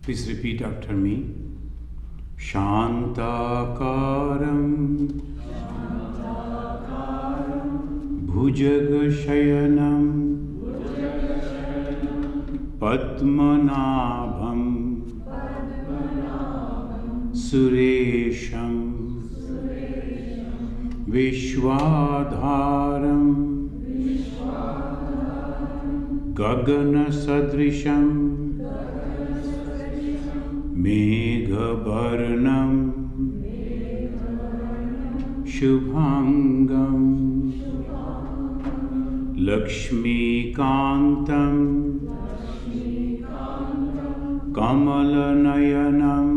Please repeat after me. Shantakaram Bhujagashayanam Padmanabham Suresham Vishwadharam Gagana Sadrisham Meghavarnam Shubhangam Lakshmikantam Kamalanayanam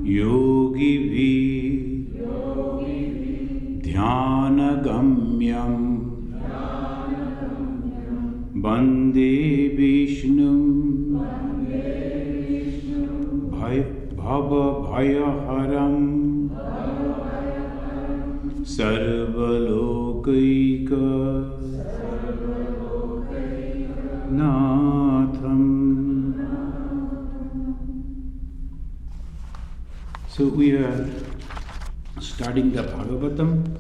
Yogivi Dhyanagamyam Bande Vishnum Bhava Bhayaharam Sarvalokaika Natham. So we are studying the Bhagavatam,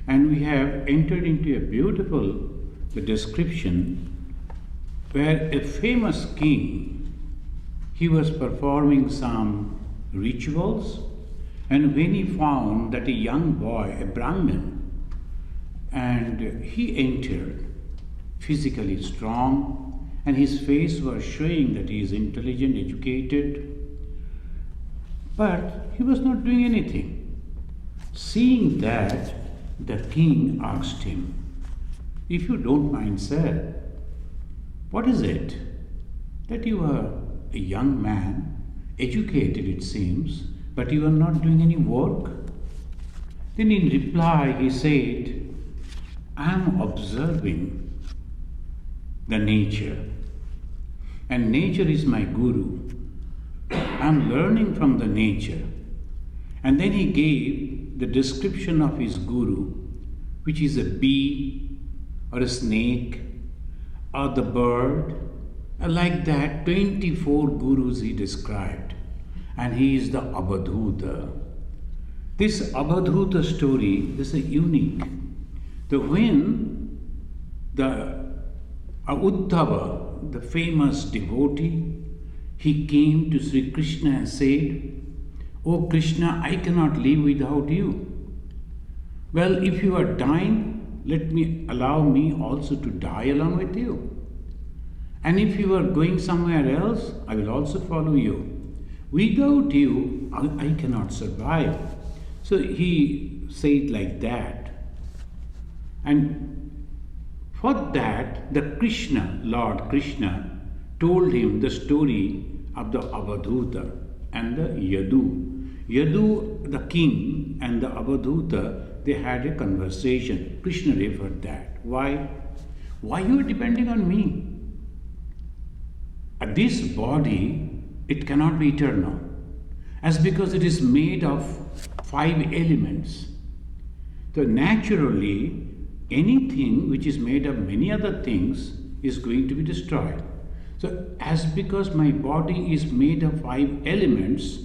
and we have entered into a beautiful description where a famous king, he was performing some rituals, and when he found that a young boy, a Brahmin, and he entered physically strong, and his face was showing that he is intelligent, educated, but he was not doing anything. Seeing that, the king asked him, "If you don't mind, sir, what is it that you are a young man, educated it seems, but you are not doing any work?" Then in reply he said, "I am observing the nature, and nature is my guru. I am learning from the nature." And then he gave the description of his guru, which is a bee or a snake or the bird. Like that, 24 gurus he described, and he is the Abadhuta. This Abadhuta story is a unique. When the Uddhava, the famous devotee, he came to Sri Krishna and said, "Oh Krishna, I cannot live without you. Well, if you are dying, allow me also to die along with you. And if you are going somewhere else, I will also follow you. Without you, I cannot survive." So he said like that. And for that, the Krishna, Lord Krishna, told him the story of the Avadhuta and the Yadu. Yadu, the king, and the Avadhuta, they had a conversation. Krishna referred that. Why? Why you are depending on me? This body, it cannot be eternal, as because it is made of 5 elements. So naturally, anything which is made of many other things is going to be destroyed. So as because my body is made of 5 elements,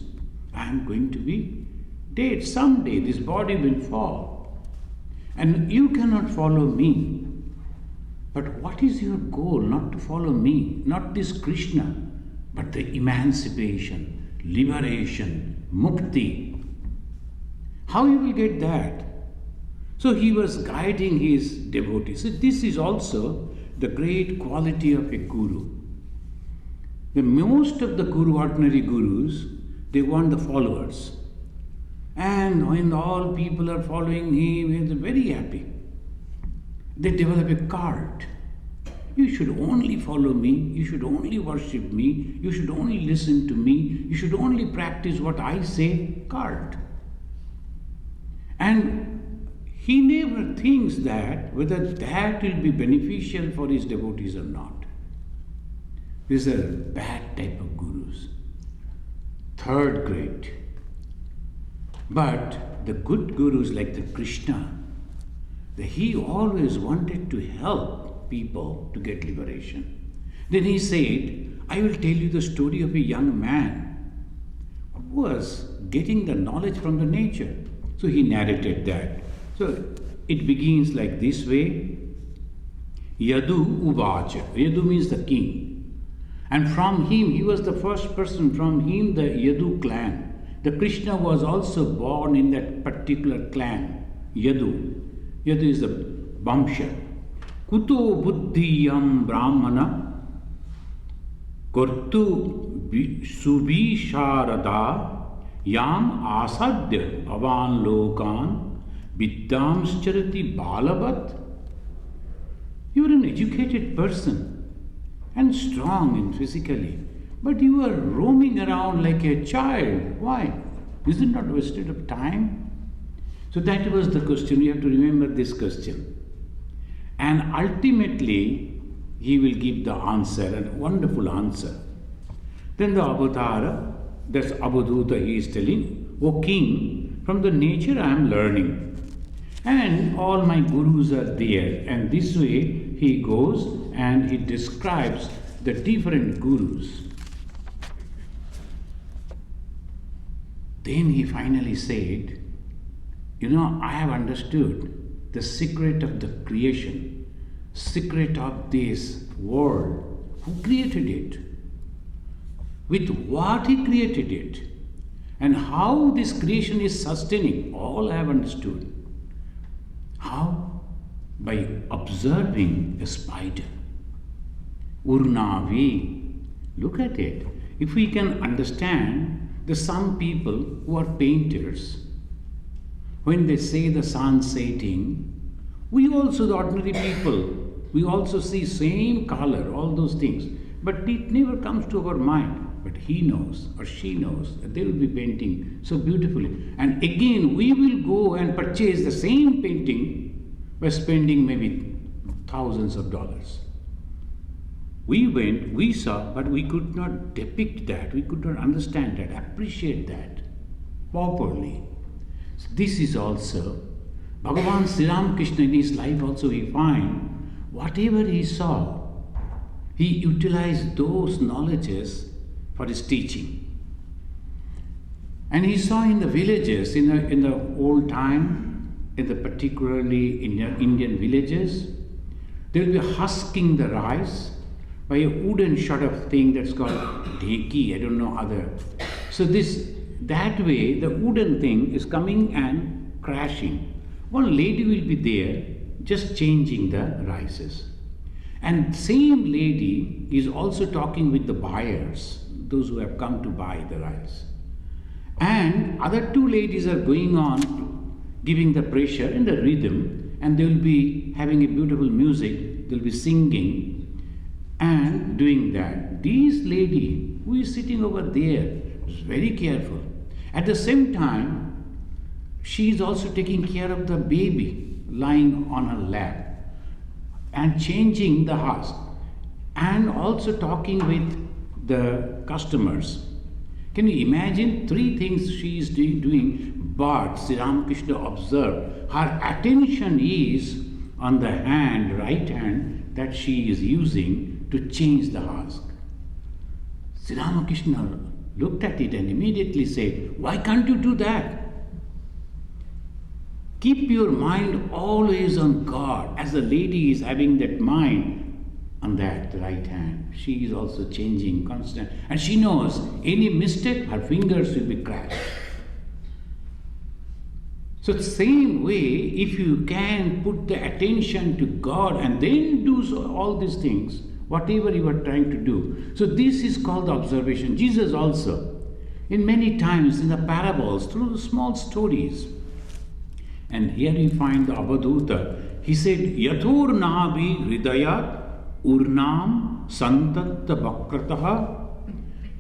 I am going to be dead. Someday this body will fall. And you cannot follow me. But what is your goal? Not to follow me, not this Krishna, but the emancipation, liberation, mukti. How you will get that? So he was guiding his devotees. So this is also the great quality of a guru. The most of the ordinary gurus, they want the followers. And when all people are following him, they're very happy. They develop a cult. You should only follow me, you should only worship me, you should only listen to me, you should only practice what I say, cult. And he never thinks that whether that will be beneficial for his devotees or not. These are bad type of gurus. Third grade. But the good gurus like the Krishna, he always wanted to help people to get liberation. Then he said, I will tell you the story of a young man who was getting the knowledge from the nature. So he narrated that. So it begins like this way. Yadu Uvacha. Yadu means the king. And from him, he was the first person, from him the Yadu clan. The Krishna was also born in that particular clan, Yadu. Yadu is the Vamsha. Kuto buddhiyam brahmana kurtu subhisharada yam asadya avan lokan vidyamscharati balavat. You are an educated person and strong in physically, but you are roaming around like a child. Why? Is it not wasted of time? So that was the question. You have to remember this question. And ultimately, he will give the answer, a wonderful answer. Then the Avatara, that's Abhadhuta, he is telling, O king, from the nature I am learning. And all my gurus are there. And this way he goes and he describes the different gurus. Then he finally said, I have understood the secret of the creation, secret of this world. Who created it? With what he created it? And how this creation is sustaining. All I have understood. How? By observing a spider. Urnavi. Look at it. If we can understand, there's some people who are painters. When they say the sun setting, we also, the ordinary people, we also see same color, all those things. But it never comes to our mind. But he knows or she knows that they will be painting so beautifully. And again, we will go and purchase the same painting by spending maybe thousands of dollars. We went, we saw, but we could not depict that, we could not understand that, appreciate that properly. So this is also, Bhagavan Sri Ramakrishna in his life also we find, whatever he saw, he utilized those knowledges for his teaching. And he saw in the villages, in the old time, in the particularly Indian villages, they will be husking the rice by a wooden sort of thing that's called dheki, I don't know other. So that way the wooden thing is coming and crashing. One lady will be there just changing the rices. And same lady is also talking with the buyers, those who have come to buy the rice. And other two ladies are going on giving the pressure and the rhythm, and they will be having a beautiful music, they will be singing and doing that. This lady who is sitting over there is very careful. At the same time, she is also taking care of the baby lying on her lap and changing the husk and also talking with the customers. Can you imagine 3 things she is doing? But Sri Ramakrishna observed her attention is on the hand, right hand, that she is using to change the husk. Sri Ramakrishna looked at it and immediately said, why can't you do that? Keep your mind always on God. As the lady is having that mind on that right hand, she is also changing constant. And she knows any mistake, her fingers will be crushed. So the same way, if you can put the attention to God and then do all these things, whatever you are trying to do. So this is called observation. Jesus also, in many times in the parables, through the small stories. And here you find the Abhadhuta. He said, Yathur nabi hridaya urnam santatta bakrataha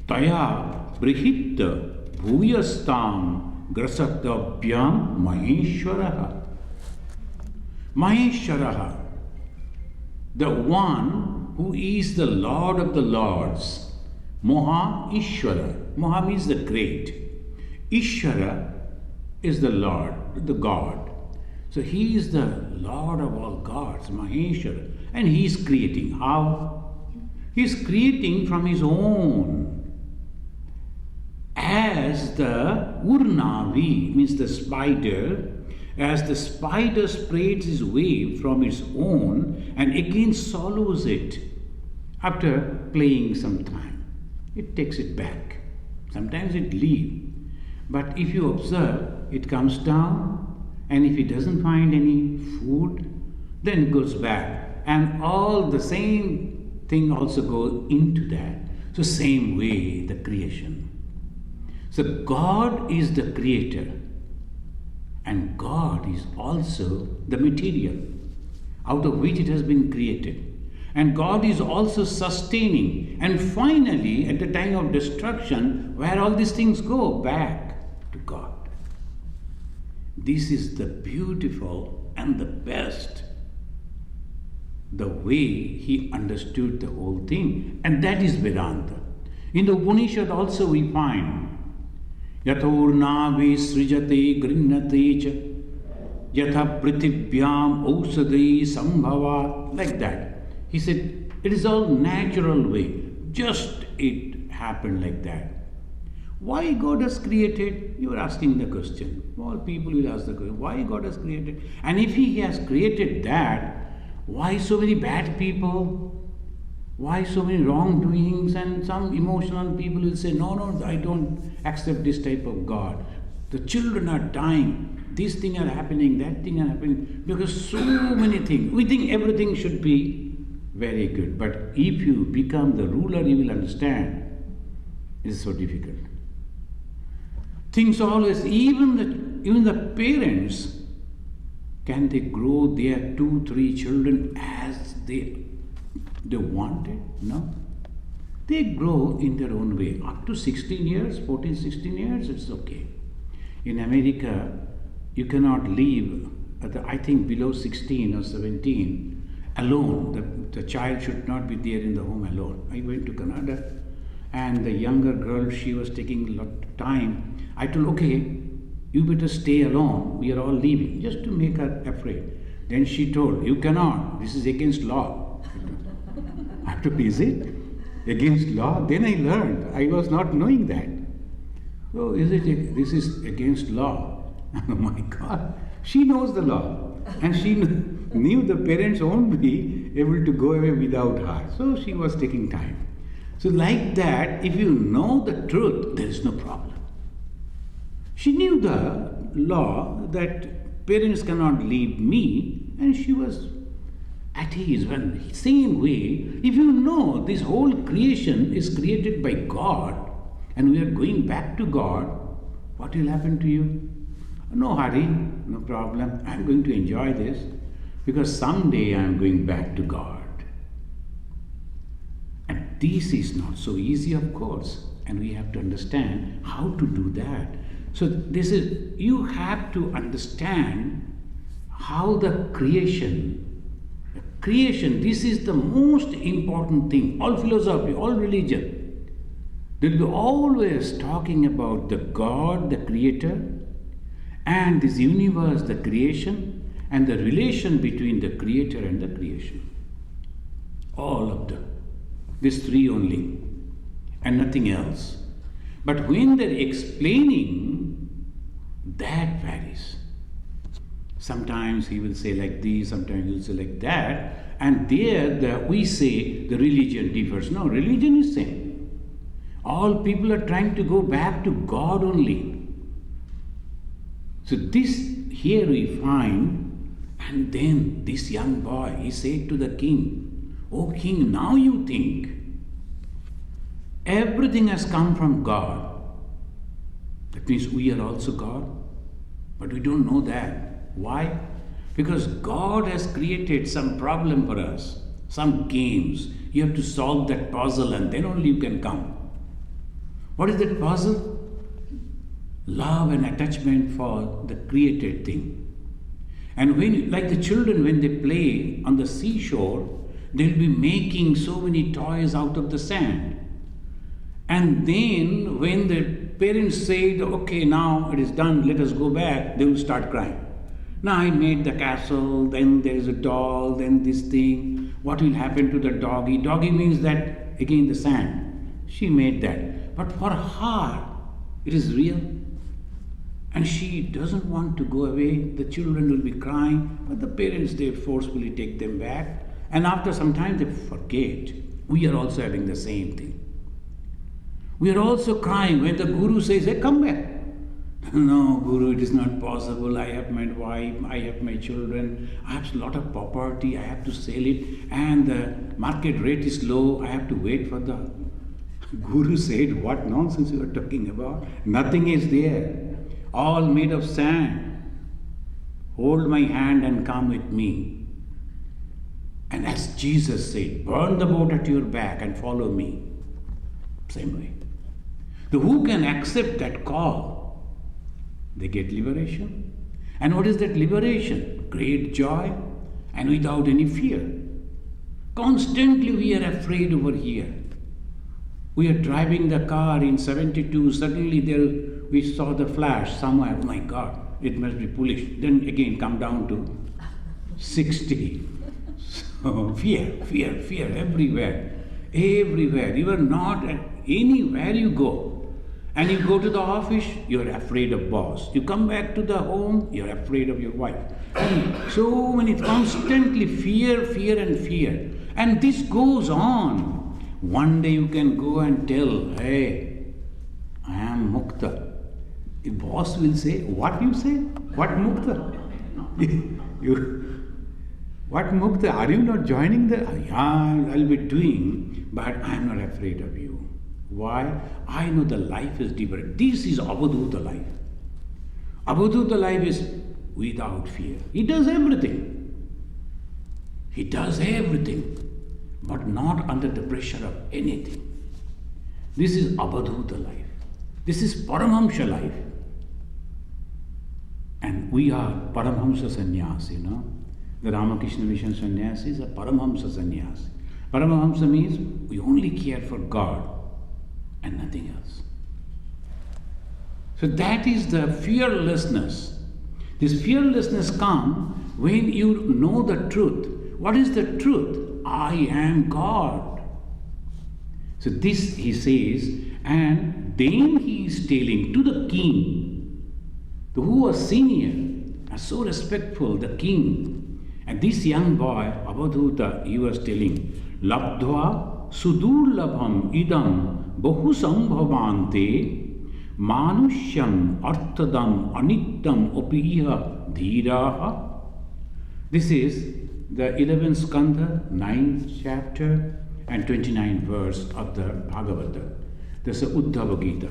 taya brihitta bhuyastam grasatabhyam maheshwaraha. Maheshwaraha, the one who is the Lord of the Lords. Moha Ishwara. Moha means the great. Ishwara is the Lord, the God. So he is the Lord of all gods, Maheshwara. And he is creating. How? He is creating from his own. As the urnavi, means the spider, as the spider spreads his web from its own and again swallows it after playing some time. It takes it back. Sometimes it leaves. But if you observe, it comes down, and if it doesn't find any food, then it goes back. And all the same thing also goes into that. So same way the creation. So God is the creator, and God is also the material out of which it has been created. And God is also sustaining. And finally, at the time of destruction, where all these things go? Back to God. This is the beautiful and the best, the way he understood the whole thing. And that is Vedanta. In the Upanishad also we find Yathornavi srijate grinnate cha yatha prithivyam ausadai sambhava, like that. He said, it is all natural way. Just it happened like that. Why God has created? You are asking the question. All people will ask the question, why God has created? And if He has created that, why so many bad people? Why so many wrongdoings? And some emotional people will say, no, I don't accept this type of God. The children are dying. This thing are happening, that thing are happening. Because so many things. We think everything should be very good. But if you become the ruler, you will understand. It is so difficult. Things always, even the parents, can they grow their 2-3 children as they wanted? No. They grow in their own way. Up to 16 years, 14, 16 years, it's okay. In America, you cannot live, I think below 16 or 17, alone. The child should not be there in the home alone. I went to Canada, and the younger girl, she was taking a lot of time. I told, okay, you better stay alone. We are all leaving, just to make her afraid. Then she told, you cannot. This is against law. I have to, is it against law? Then I learned. I was not knowing that. So this is against law? Oh my God. She knows the law. And she knew the parents won't be able to go away without her. So she was taking time. So like that, if you know the truth, there is no problem. She knew the law that parents cannot leave me, and she was at ease. Well, same way, if you know this whole creation is created by God, and we are going back to God, what will happen to you? No hurry, no problem. I am going to enjoy this, because someday I am going back to God. And this is not so easy, of course, and we have to understand how to do that. So you have to understand how the creation, this is the most important thing. All philosophy, all religion, they'll be always talking about the God, the creator, and this universe, the creation, and the relation between the creator and the creation. All of them. These three only, and nothing else. But when they're explaining, that varies. Sometimes he will say like this, sometimes he will say like that, and there we say the religion differs. No, religion is same. All people are trying to go back to God only. So this here we find, and then this young boy, he said to the king, "Oh king, now you think everything has come from God. That means we are also God, but we don't know that. Why? Because God has created some problem for us, some games. You have to solve that puzzle and then only you can come. What is that puzzle? Love and attachment for the created thing. And when, like the children, when they play on the seashore, they'll be making so many toys out of the sand. And then when the parents say, okay, now it is done, let us go back, they will start crying. Now I made the castle, then there is a doll, then this thing. What will happen to the doggy? Doggy means that, again, the sand. She made that. But for her, it is real. And she doesn't want to go away. The children will be crying, but the parents, they forcefully take them back. And after some time, they forget. We are also having the same thing. We are also crying when the Guru says, hey, come back. No, Guru, it is not possible. I have my wife, I have my children, I have a lot of property, I have to sell it, and the market rate is low, I have to wait for the... Guru said, what nonsense you are talking about? Nothing is there. All made of sand. Hold my hand and come with me. And as Jesus said, burn the boat at your back and follow me. Same way. So who can accept that call? They get liberation. And what is that liberation? Great joy and without any fear. Constantly we are afraid over here. We are driving the car in 72, suddenly we saw the flash somewhere. Oh my God, it must be police. Then again come down to 60. So fear everywhere. Everywhere. You are not anywhere you go. And you go to the office, you're afraid of boss. You come back to the home, you're afraid of your wife. And so many, constantly fear. And this goes on. One day you can go and tell, hey, I am Mukta. The boss will say, what you say? What Mukta? What Mukta? Are you not joining the... Yeah, I'll be doing, but I'm not afraid of you. Why? I know the life is different. This is Avadhuta life. Avadhuta life is without fear. He does everything. He does everything, but not under the pressure of anything. This is Avadhuta life. This is Paramahamsa life. And we are Paramahamsa sannyas, you know. The Ramakrishna Mission sannyas is a Paramahamsa sannyas. Paramahamsa means we only care for God and nothing else. So that is the fearlessness. This fearlessness comes when you know the truth. What is the truth? I am God. So this he says, and then he is telling to the king, who was senior and so respectful, the king. And this young boy, Avadhuta, he was telling, Labdhva sudurlabham idam bahusambhavante manushyam arthadam anityam opiha dhiraha. This is the 11th skandha, 9th chapter and 29th verse of the Bhagavatam. This is Uddhava Gita.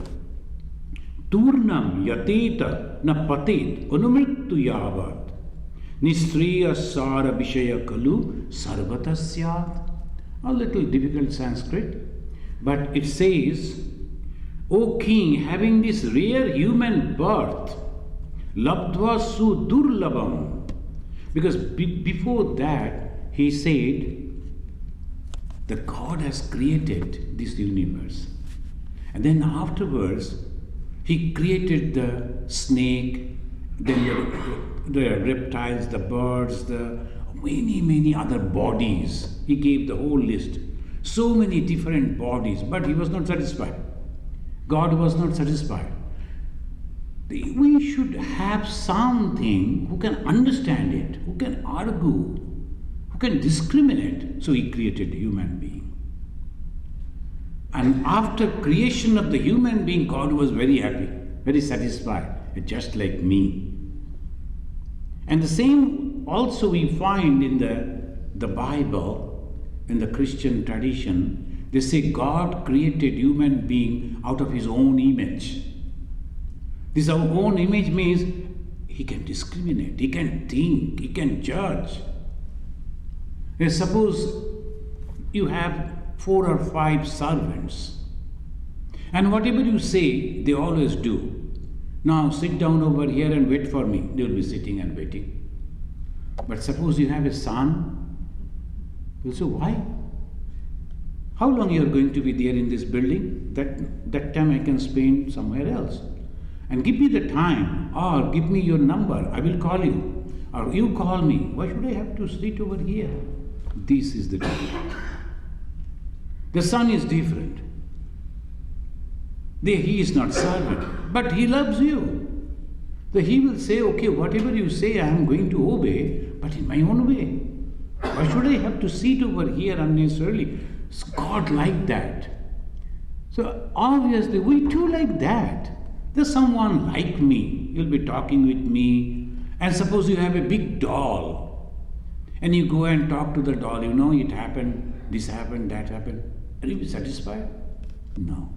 Turnam yateta na patet anumrittu yavat nistriya sara vishaya kalu sarvatasyat. A little difficult Sanskrit, but it says, O king, having this rare human birth, labdva su durlabam. Because before that, he said, the God has created this universe. And then afterwards, he created the snake, then the reptiles, the birds, the many other bodies. He gave the whole list. So many different bodies, but he was not satisfied. God was not satisfied. We should have something who can understand it, who can argue, who can discriminate. So he created a human being. And after creation of the human being, God was very happy, very satisfied, just like me. And the same also we find in the Bible, in the Christian tradition. They say God created human being out of his own image. This our own image means he can discriminate, he can think, he can judge. Suppose you have 4 or 5 servants, and whatever you say, they always do. Now sit down over here and wait for me. They will be sitting and waiting. But suppose you have a son, you'll say, why? How long you are going to be there in this building? That time I can spend somewhere else. And give me the time, or give me your number, I will call you. Or you call me. Why should I have to sit over here? This is the difference. The son is different. He is not servant, but he loves you. So he will say, okay, whatever you say, I am going to obey, but in my own way. Why should I have to sit over here unnecessarily? It's God like that. So obviously, we too like that. There's someone like me, you'll be talking with me, and suppose you have a big doll, and you go and talk to the doll, it happened, this happened, that happened. Are you satisfied? No.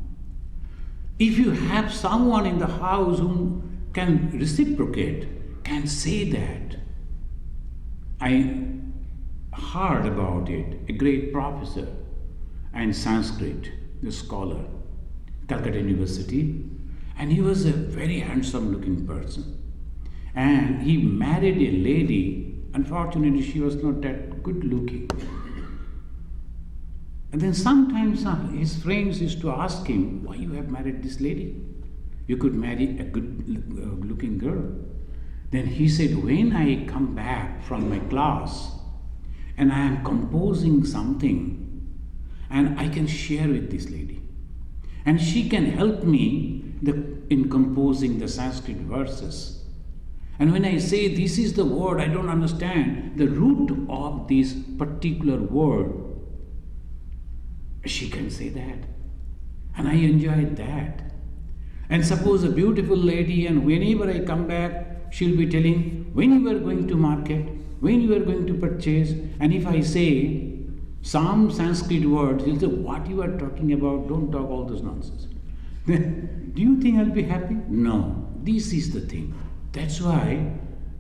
If you have someone in the house who can reciprocate, can say that. I heard about it, a great professor and Sanskrit, the scholar, Calcutta University, and he was a very handsome looking person. And he married a lady, unfortunately she was not that good looking. And then sometimes his friends used to ask him, why you have married this lady? You could marry a good looking girl. Then he said, when I come back from my class and I am composing something and I can share with this lady, and she can help me in composing the Sanskrit verses. And when I say this is the word, I don't understand the root of this particular word, she can say that. And I enjoyed that. And suppose a beautiful lady, and whenever I come back, she'll be telling when you are going to market, when you are going to purchase, and if I say some Sanskrit words, she'll say, what you are talking about, don't talk all this nonsense. Do you think I'll be happy? No. This is the thing. That's why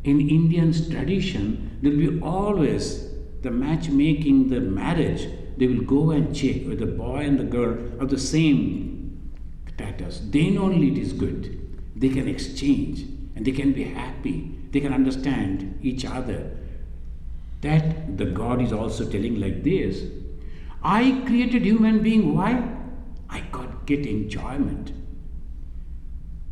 in Indian tradition, there will be always the matchmaking, the marriage, they will go and check whether the boy and the girl are the same status. Then only it is good. They can exchange and they can be happy. They can understand each other. That the God is also telling like this. I created human being. Why? I get enjoyment.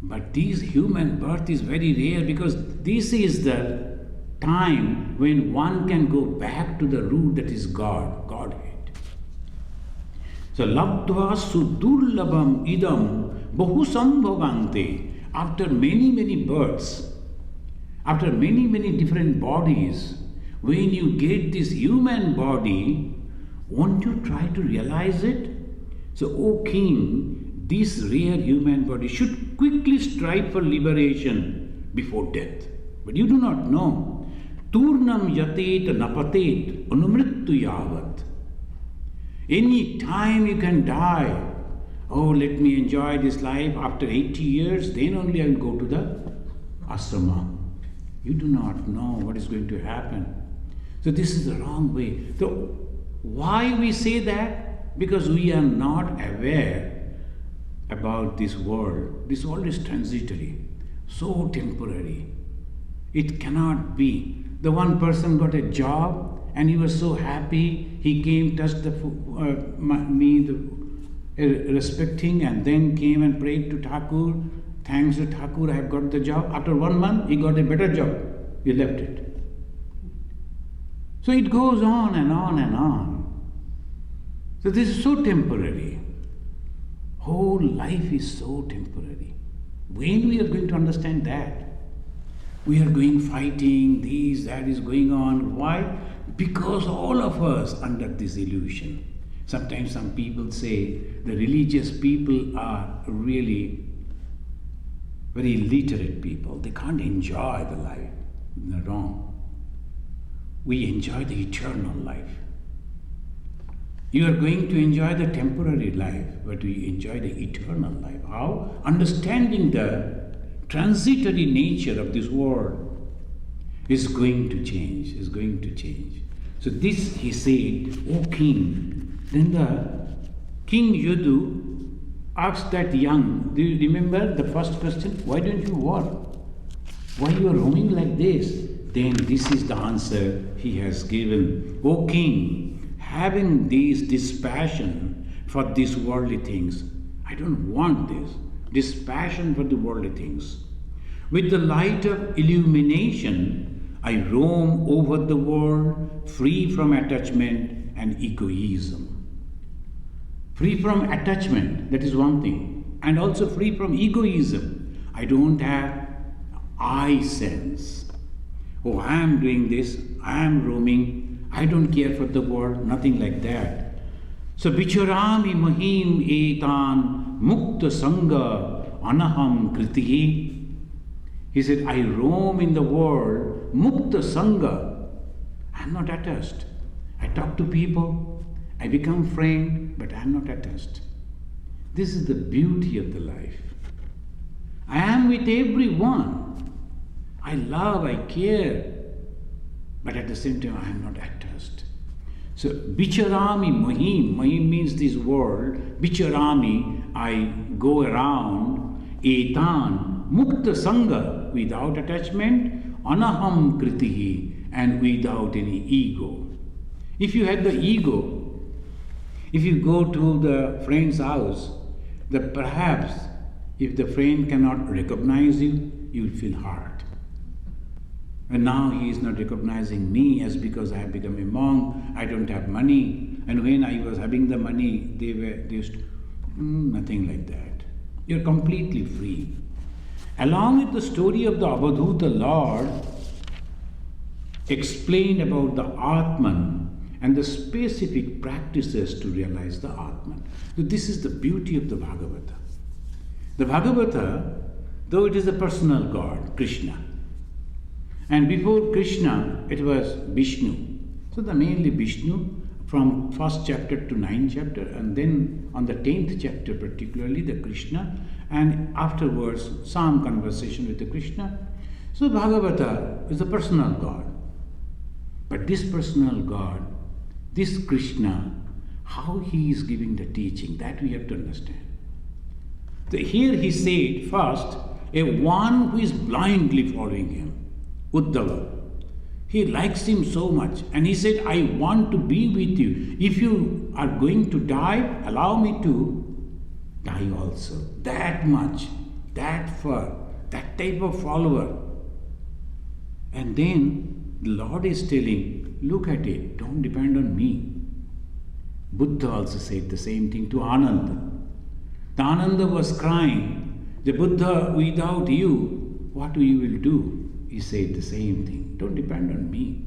But this human birth is very rare because this is the time when one can go back to the root that is God, Godhead. So, labdva sudurlabham idam bahusambhavante. After many, many births, after many, many different bodies, when you get this human body, won't you try to realize it? So, O King, this rare human body should quickly strive for liberation before death. But you do not know. Turnam yatet napatet anumrittu yavat. Any time you can die. Oh, let me enjoy this life. After 80 years, then only I will go to the asrama. You do not know what is going to happen. So this is the wrong way. So why we say that? Because we are not aware about this world. This world is transitory, so temporary. It cannot be. The one person got a job and he was so happy. He came, touched respecting, and then came and prayed to Thakur. Thanks to Thakur, I have got the job. After 1 month, he got a better job. He left it. So it goes on and on and on. So this is so temporary. Whole life is so temporary. When we are going to understand that? We are going fighting, this, that is going on. Why? Because all of us under this illusion. Sometimes some people say the religious people are really very illiterate people. They can't enjoy the life. No, wrong. We enjoy the eternal life. You are going to enjoy the temporary life, but we enjoy the eternal life. How? Understanding the transitory nature of this world is going to change, is going to change. So this he said, O king. Then the King Yadu asked that young, do you remember the first question? Why don't you work? Why you are roaming like this? Then this is the answer he has given. O king, having this dispassion for these worldly things, I don't want this. Dispassion for the worldly things. With the light of illumination, I roam over the world free from attachment and egoism. Free from attachment, that is one thing, and also free from egoism. I don't have I sense. Oh, I am doing this, I am roaming, I don't care for the world, nothing like that. So, Bicharami Mahim Etan Mukta Sangha Anaham Kritihi. He said, I roam in the world, Mukta Sangha. I am not attached. I talk to people, I become friend, but I am not attached. This is the beauty of the life. I am with everyone. I love, I care, but at the same time I am not attached. So, Bicharami Mahim, Mahim means this world, Bicharami, I go around, Etan, Mukta Sangha, without attachment, Anaham Kritihi, and without any ego. If you had the ego, if you go to the friend's house, that perhaps if the friend cannot recognize you, you will feel hurt. And now he is not recognizing me as because I have become a monk, I don't have money. And when I was having the money, they used nothing like that. You're completely free. Along with the story of the Avadhuta Lord, explained about the Atman and the specific practices to realize the Atman. So this is the beauty of the Bhagavata. The Bhagavata, though it is a personal God, Krishna, and before Krishna, it was Vishnu. So the mainly Vishnu from 1st chapter to 9th chapter, and then on the 10th chapter particularly the Krishna, and afterwards some conversation with the Krishna. So Bhagavata is a personal God. But this personal God, this Krishna, how he is giving the teaching, that we have to understand. So here he said first, a one who is blindly following him. Uddhava. He likes him so much, and he said, I want to be with you. If you are going to die, allow me to die also. That much, that far, that type of follower. And then the Lord is telling, look at it, don't depend on me. Buddha also said the same thing to Ananda. The Ananda was crying, the Buddha, without you, what you will do? He said the same thing. Don't depend on me.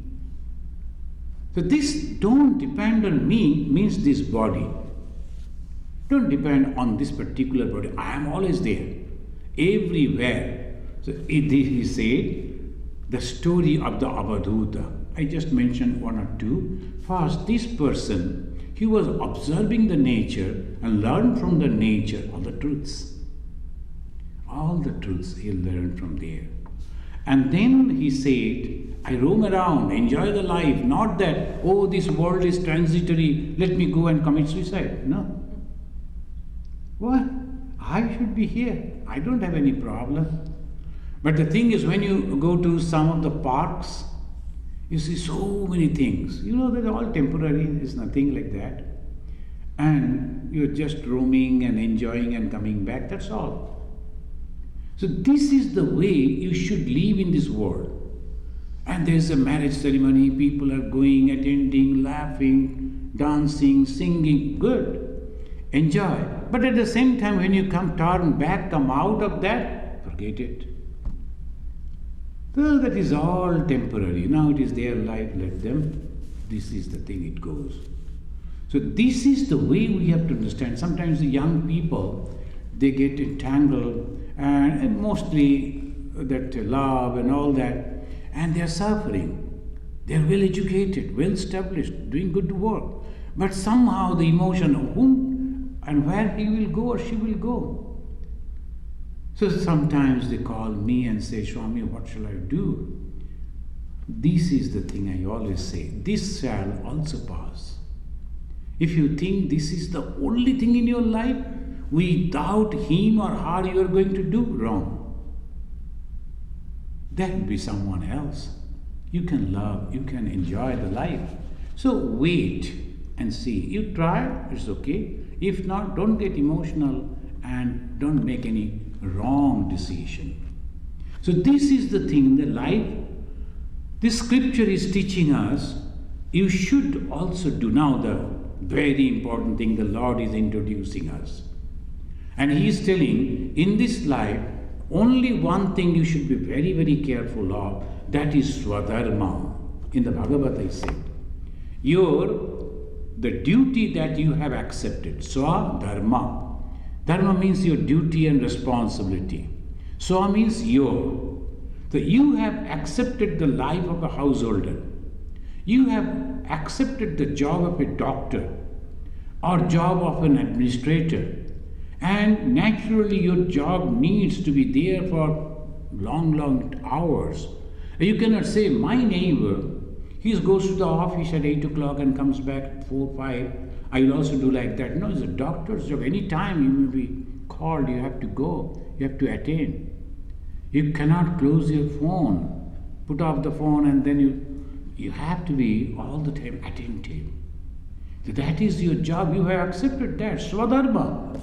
So this don't depend on me means this body. Don't depend on this particular body. I am always there, everywhere. So he said the story of the Avadhuta. I just mentioned one or two. First, this person, he was observing the nature and learned from the nature all the truths. All the truths he learned from there. And then he said, I roam around, enjoy the life, not that, oh, this world is transitory, let me go and commit suicide. No. What? I should be here. I don't have any problem. But the thing is, when you go to some of the parks, you see so many things. You know, they're all temporary, there's nothing like that. And you're just roaming and enjoying and coming back, that's all. So this is the way you should live in this world. And there's a marriage ceremony, people are going, attending, laughing, dancing, singing, good. Enjoy. But at the same time, when you come out of that, forget it. So that is all temporary. Now it is their life, let them. This is the thing, it goes. So this is the way we have to understand. Sometimes the young people, they get entangled and mostly that love and all that, and they are suffering. They are well educated, well established, doing good work. But somehow the emotion of whom and where he will go or she will go. So sometimes they call me and say, Swami, what shall I do? This is the thing I always say, this shall also pass. If you think this is the only thing in your life, without him or her you are going to do wrong, that will be someone else. You can love, you can enjoy the life. So wait and see. You try, it's okay. If not, don't get emotional and don't make any wrong decision. So this is the thing in the life. This scripture is teaching us you should also do. Now, the very important thing the Lord is introducing us. And He is telling, in this life, only one thing you should be very, very careful of, that is Swadharma. In the Bhagavatam, He said, the duty that you have accepted, Swadharma. Dharma means your duty and responsibility. Swa means your. So you have accepted the life of a householder. You have accepted the job of a doctor or job of an administrator. And naturally your job needs to be there for long hours. You cannot say, my neighbor, he goes to the office at 8 o'clock and comes back at 4, 5. I will also do like that. No, it's a doctor's job. Any time you may be called, you have to go, you have to attend. You cannot close your phone, put off the phone, and then you have to be all the time attentive. So that is your job. You have accepted that. Swadharma.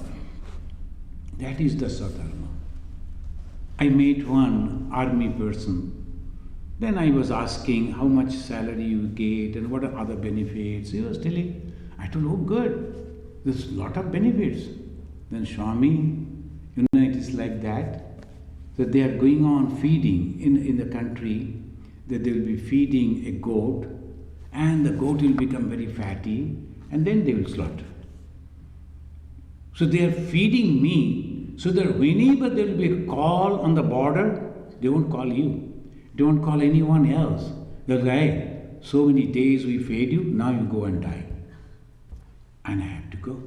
That is the Swadharma. I met one army person. Then I was asking how much salary you get and what are other benefits. He was telling, I told, oh good, there's a lot of benefits. Then Swami, it is like that. So they are going on feeding in the country, that they will be feeding a goat, and the goat will become very fatty, and then they will slaughter. So they are feeding me, so that whenever there will be a call on the border, they won't call you. They won't call anyone else. They'll say, hey, so many days we fed you, now you go and die. And I have to go.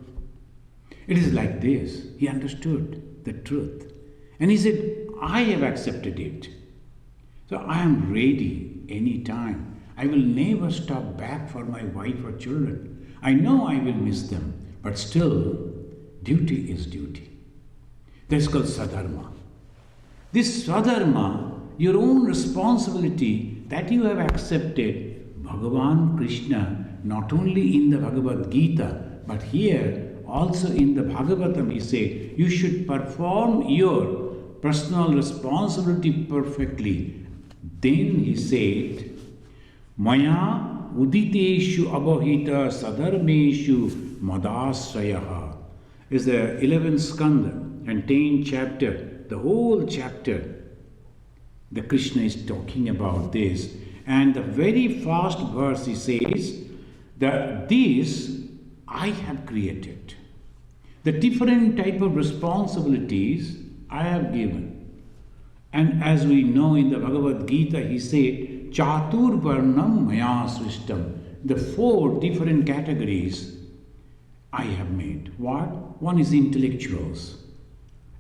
It is like this. He understood the truth. And he said, I have accepted it. So I am ready anytime. I will never stop back for my wife or children. I know I will miss them, but still, duty is duty. That's called Sadharma. This Sadharma, your own responsibility that you have accepted, Bhagavan Krishna, not only in the Bhagavad Gita, but here also in the Bhagavatam, he said, you should perform your personal responsibility perfectly. Then he said, Maya uditeshu abahita sadharmeshu madasrayaha is the 11th skanda and 10th chapter. The whole chapter, the Krishna is talking about this. And the very first verse he says that this I have created. The different type of responsibilities I have given. And as we know in the Bhagavad Gita, he said, Chatur Varnam Maya Srishtam. The 4 different categories I have made. What? One is intellectuals.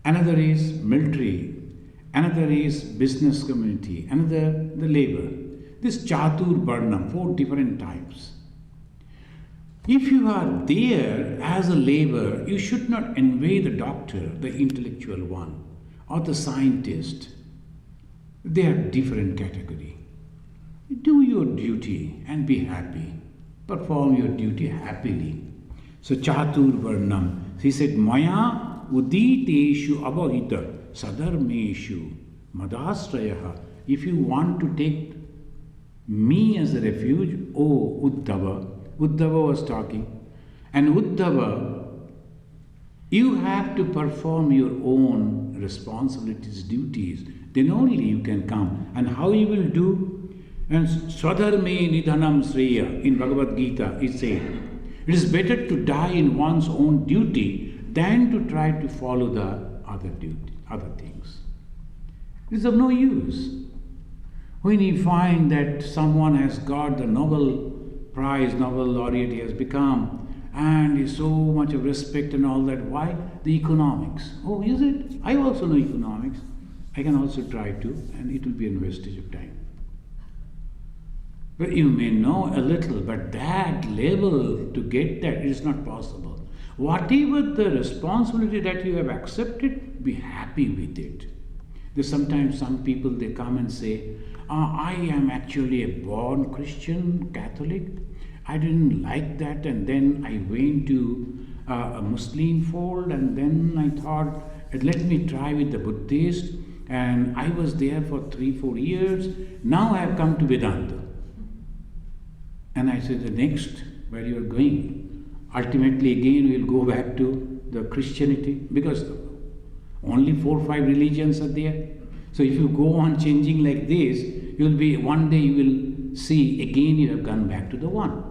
Another is military. Another is business community. Another the labor. This Chatur Varnam, 4 different types. If you are there as a laborer, you should not envy the doctor, the intellectual one, or the scientist. They are different category. Do your duty and be happy. Perform your duty happily. So Chatur Varnam. He said, Maya uditeshu abahita sadharmeshu madasrayaha. If you want to take me as a refuge, O Uddhava. Uddhava was talking. And Uddhava, you have to perform your own responsibilities, duties. Then only you can come. And how you will do? And Swadharme Nidhanam Sreya in Bhagavad Gita, it says, it is better to die in one's own duty than to try to follow the other things. It is of no use. When you find that someone has got the Nobel Prize, Nobel laureate he has become, and is so much of respect and all that. Why? The economics. Oh, is it? I also know economics. I can also try to, and it will be a wastage of time. But you may know a little, but that level to get that is not possible. Whatever the responsibility that you have accepted, be happy with it. There's sometimes some people, they come and say, I am actually a born Christian, Catholic. I didn't like that, and then I went to a Muslim fold, and then I thought, let me try with the Buddhist. and I was there for 3-4 years. Now I have come to Vedanta. And I said, the next, where you are going? Ultimately, again, we will go back to the Christianity, because only 4 or 5 religions are there. So if you go on changing like this, you will be, one day you will see again you have gone back to the one.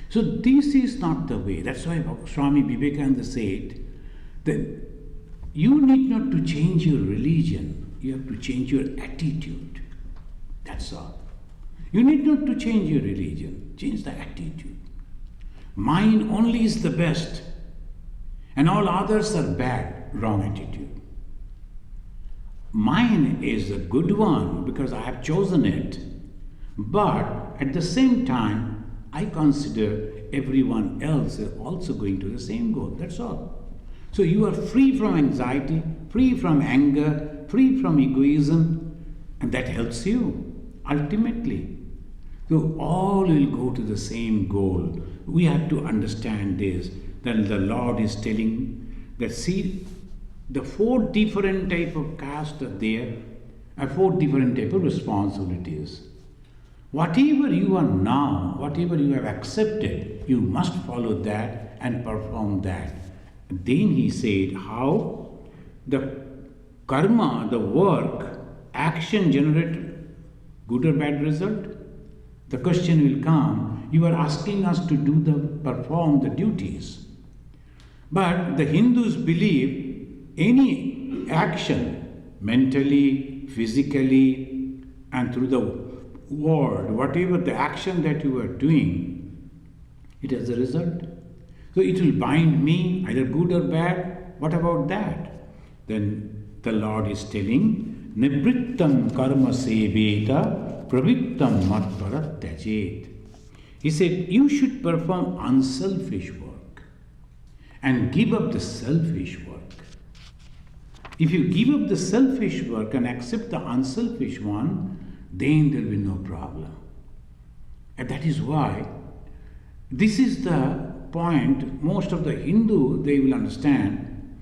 So this is not the way. That's why Swami Vivekananda said that you need not to change your religion, you have to change your attitude. That's all. You need not to change your religion, change the attitude. Mine only is the best, and all others are bad, wrong attitude. Mine is a good one because I have chosen it, but at the same time, I consider everyone else is also going to the same goal. That's all. So you are free from anxiety, free from anger, free from egoism, and that helps you ultimately. So all will go to the same goal. We have to understand this. Then the Lord is telling that, see, the 4 different type of caste are there, are 4 different type of responsibilities. Whatever you are now, whatever you have accepted, you must follow that and perform that. Then he said how the karma, the work, action generate good or bad result. The question will come, you are asking us to perform the duties. But the Hindus believe any action, mentally, physically, and through the word, whatever the action that you are doing, it has a result. So it will bind me, either good or bad. What about that? Then the Lord is telling, Nibrittam karma seveta pravittam matparat tyajet. He said, you should perform unselfish work and give up the selfish work. If you give up the selfish work and accept the unselfish one, then there will be no problem. And that is why this is the point most of the Hindu, they will understand.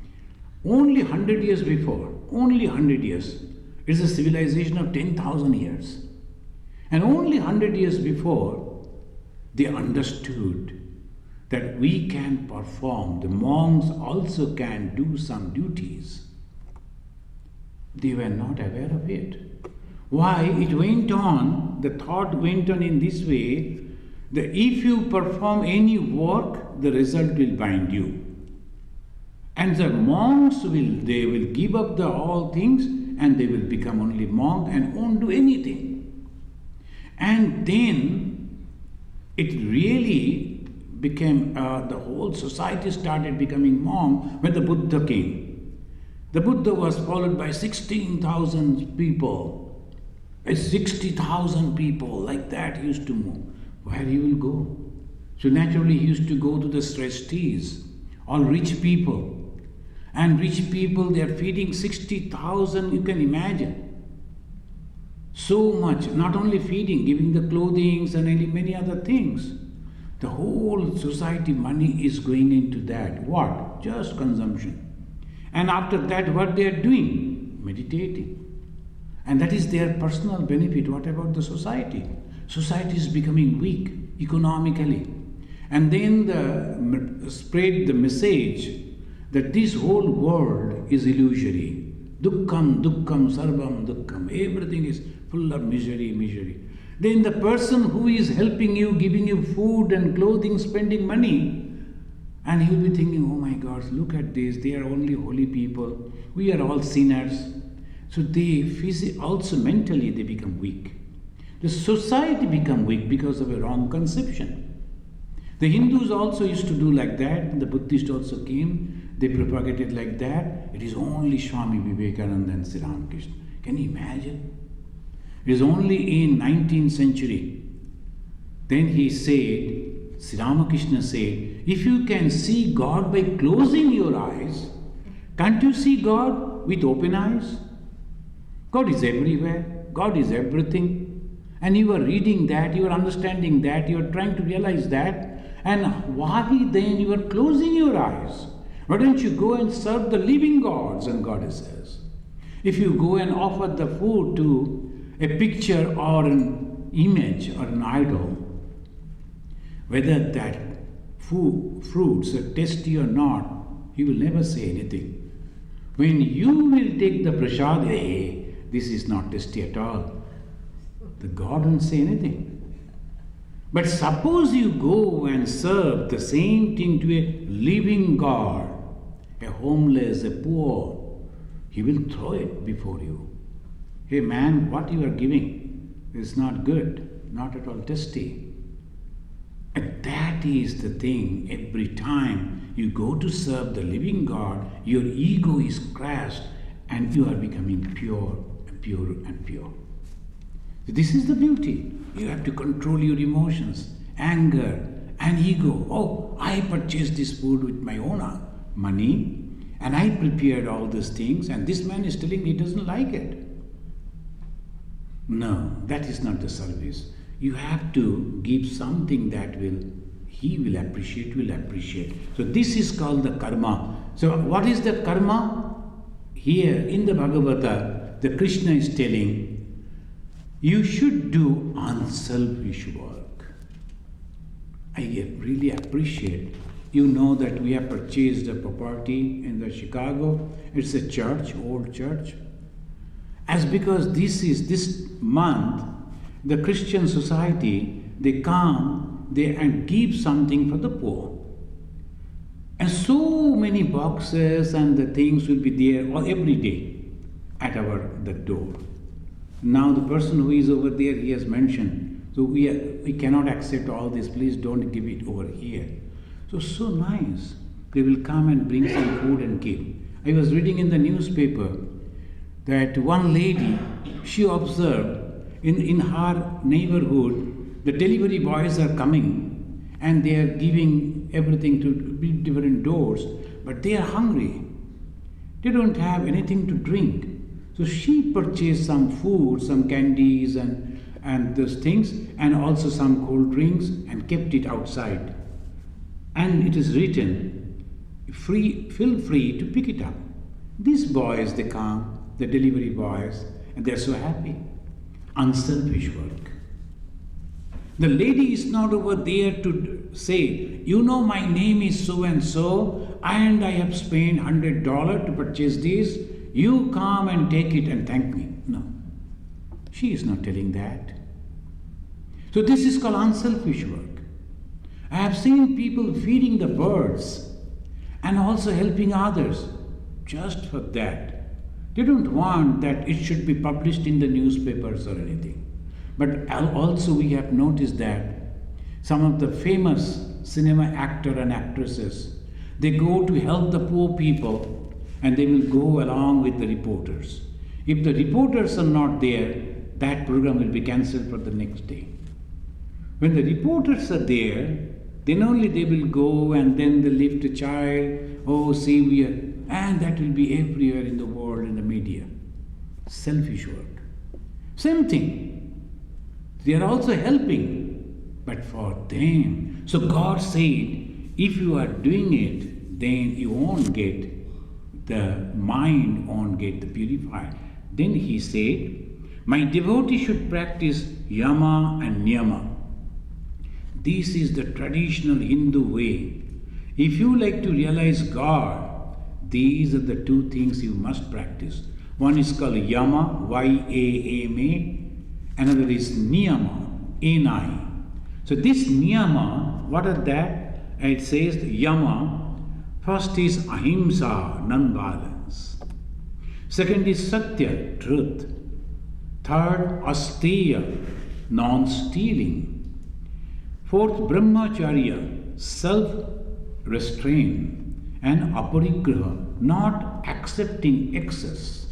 Only 100 years before, only 100 years, it's a civilization of 10,000 years. And only 100 years before, they understood that we can perform, the monks also can do some duties. They were not aware of it. Why? It went on, the thought went on in this way, that if you perform any work, the result will bind you. And the monks they will give up all things and they will become only monk and won't do anything. And then it really became, the whole society started becoming monk when the Buddha came. The Buddha was followed by 16,000 people. 60,000 people, like that he used to move. Where he will go? So naturally he used to go to the trustees, all rich people. And rich people, they are feeding 60,000, you can imagine. So much, not only feeding, giving the clothing and many other things. The whole society money is going into that. What? Just consumption. And after that, what they are doing? Meditating. And that is their personal benefit. What about the society? Society is becoming weak economically. And then spread the message that this whole world is illusory. Dukkham, dukkham, sarvam, dukkham. Everything is full of misery, misery. Then the person who is helping you, giving you food and clothing, spending money, and he'll be thinking, oh my God, look at this, they are only holy people. We are all sinners. So they also mentally they become weak. The society become weak because of a wrong conception. The Hindus also used to do like that. The Buddhists also came. They propagated like that. It is only Swami Vivekananda and Sri Ramakrishna. Can you imagine? It is only in 19th century. Then he said, Sri Ramakrishna said, if you can see God by closing your eyes, can't you see God with open eyes? God is everywhere. God is everything. And you are reading that, you are understanding that, you are trying to realize that. And why then you are closing your eyes? Why don't you go and serve the living gods and goddesses? If you go and offer the food to a picture or an image or an idol, whether that fruits are tasty or not, he will never say anything. When you will take the prasad, hey, this is not tasty at all, the God won't say anything. But suppose you go and serve the same thing to a living God, a homeless, a poor, he will throw it before you. Hey man, what you are giving is not good, not at all tasty. And that is the thing. Every time you go to serve the living God, your ego is crushed and you are becoming pure and pure and pure. This is the beauty. You have to control your emotions, anger and ego. Oh, I purchased this food with my own money and I prepared all these things and this man is telling me he doesn't like it. No, that is not the service. You have to give something that he will appreciate. So this is called the karma. So what is the karma? Here in the Bhagavata, the Krishna is telling, you should do unselfish work. I really appreciate. You know that we have purchased a property in the Chicago. It's a church, old church. As because this month, the Christian society, they come and give something for the poor. And so many boxes and the things will be there every day at the door. Now the person who is over there, he has mentioned, so we cannot accept all this, please don't give it over here. So nice. They will come and bring some food and give. I was reading in the newspaper that one lady, she observed in her neighborhood, the delivery boys are coming and they are giving everything to different doors, but they are hungry. They don't have anything to drink. So she purchased some food, some candies and those things, and also some cold drinks and kept it outside. And it is written, feel free to pick it up. These boys, they come, the delivery boys, and they're so happy. Unselfish work. The lady is not over there to say, you know my name is so and so, and I have spent $100 to purchase this. You come and take it and thank me. No. She is not telling that. So this is called unselfish work. I have seen people feeding the birds and also helping others just for that. They don't want that it should be published in the newspapers or anything. But also we have noticed that some of the famous cinema actors and actresses, they go to help the poor people and they will go along with the reporters. If the reporters are not there, that program will be cancelled for the next day. When the reporters are there, then only they will go and then they lift a child, oh see we are, and that will be everywhere in the world in the media. Selfish work. Same thing. They are also helping, but for them. So God said, if you are doing it, then you won't get the mind, won't get the purified. Then he said, my devotee should practice Yama and Niyama. This is the traditional Hindu way. If you like to realize God, these are the two things you must practice. One is called Yama, Y-A-M-A. Another is Niyama, N-I. So this Niyama, what are that? It says Yama. First is Ahimsa, non-violence. Second is Satya, truth. Third, Asteya, non-stealing. Fourth, Brahmacharya, self-restraint. And Aparigraha, not accepting excess.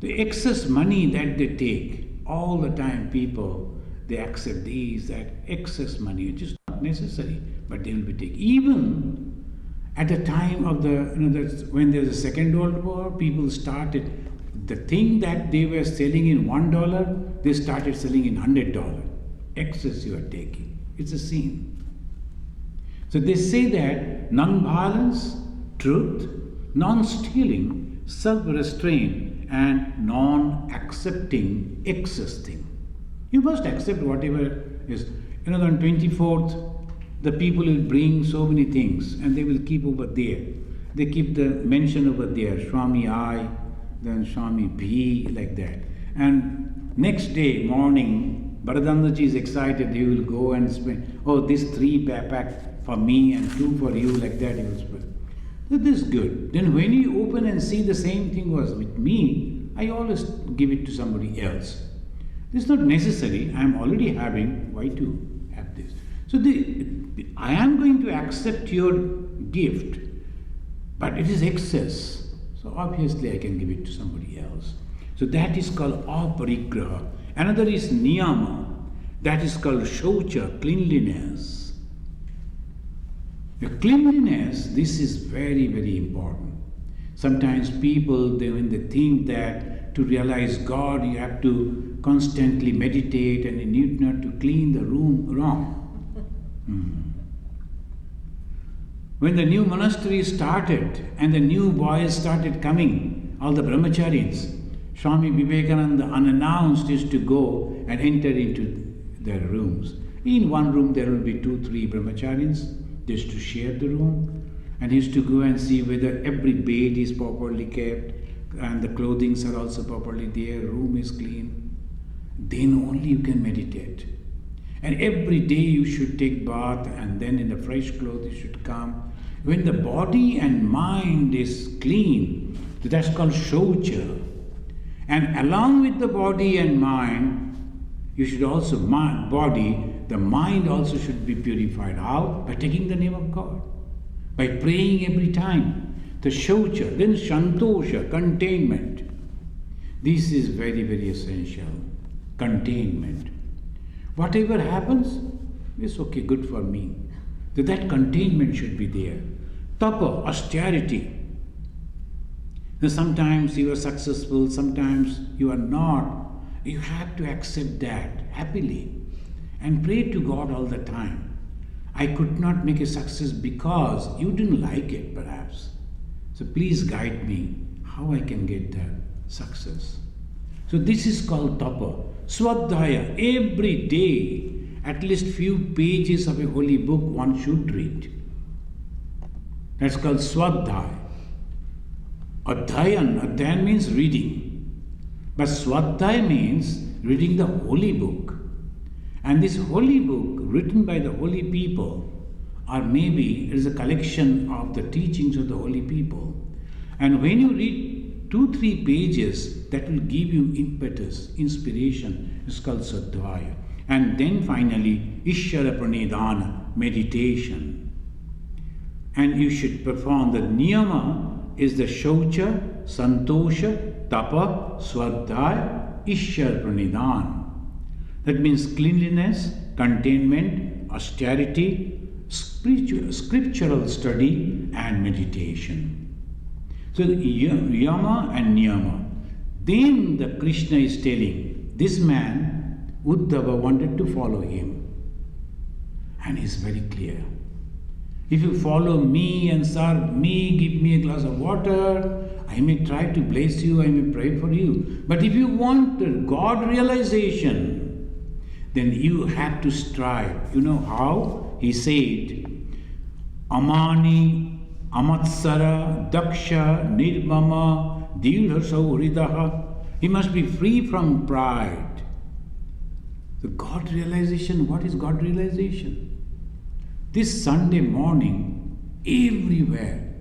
The excess money that they take, all the time people, they accept these, that excess money, which is not necessary, but they will be taking. Even at the time of when there's a Second World War, people started, the thing that they were selling in $1, they started selling in $100. Excess you are taking. It's a sin. So they say that non-violence, truth, non-stealing, self-restraint and non-accepting excess thing. You must accept whatever is. On 24th, the people will bring so many things and they will keep over there. They keep the mention over there, Swami I, then Swami B, like that. And next day morning, Bharadandaji is excited, he will go and spend, this 3 pack for me and 2 for you, like that he will spend. So this is good. Then when you open and see the same thing was with me, I always give it to somebody else. This is not necessary, I am already having, why to have this? So I am going to accept your gift, but it is excess. So obviously I can give it to somebody else. So that is called aparigraha. Another is niyama. That is called shaucha, cleanliness. The cleanliness, this is very, very important. Sometimes people, when they think that to realize God, you have to constantly meditate and you need not to clean the room, wrong. When the new monastery started and the new boys started coming, all the brahmacharis, Swami Vivekananda unannounced used to go and enter into their rooms. In one room there will be 2-3 brahmacharis, they used to share the room, and he used to go and see whether every bed is properly kept and the clothings are also properly there, room is clean. Then only you can meditate. And every day you should take bath and then in the fresh clothes you should come. When the body and mind is clean, that's called shaucha. And along with the body and mind, you should also, the mind also should be purified. How? By taking the name of God. By praying every time. The shaucha, then santosha, containment. This is very, very essential. Containment. Whatever happens, it's okay, good for me. So that containment should be there. Tapa, austerity. Now sometimes you are successful, sometimes you are not. You have to accept that happily and pray to God all the time. I could not make a success because you didn't like it, perhaps. So please guide me how I can get that success. So this is called tapa. Swadhyaya, every day, at least few pages of a holy book one should read. That's called swadhyaya. Adhyayan means reading. But swadhyaya means reading the holy book. And this holy book, written by the holy people, or maybe it is a collection of the teachings of the holy people. And when you read 2-3 pages, that will give you impetus, inspiration. It's called sadhyaya. And then finally, Ishvara pranidhana, meditation. And you should perform the niyama is the shaucha, santosha, tapa, swadhyaya, Ishvara pranidhana. That means cleanliness, containment, austerity, scriptural study and meditation. So Yama and Niyama. Then the Krishna is telling, this man, Uddhava, wanted to follow him. And he's very clear. If you follow me and serve me, give me a glass of water, I may try to bless you, I may pray for you. But if you want the God realization, then you have to strive. You know how? He said, Amani, Amatsara, Daksha, Nirmama, Dilhasau Hridaha. He must be free from pride. The God realization, what is God realization? This Sunday morning, everywhere,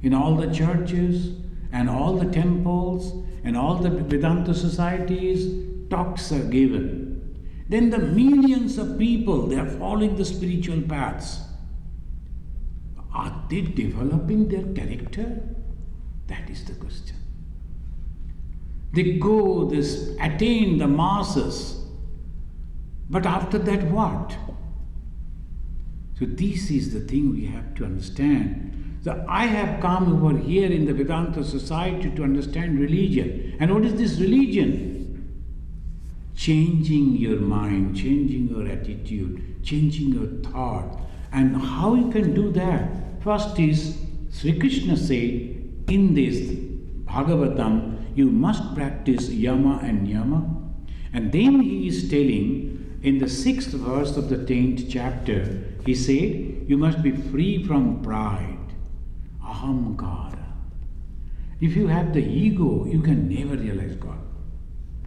in all the churches and all the temples and all the Vedanta societies, talks are given. Then the millions of people, they are following the spiritual paths. Are they developing their character? That is the question. They go, they attain the masses. But after that, what? So this is the thing we have to understand. So I have come over here in the Vedanta society to understand religion. And what is this religion? Changing your mind, changing your attitude, changing your thought. And how you can do that? First is, Sri Krishna said in this Bhagavatam, you must practice Yama and Niyama. And then he is telling in the 6th verse of the 10th chapter, he said, you must be free from pride, ahamkara. If you have the ego, you can never realize God.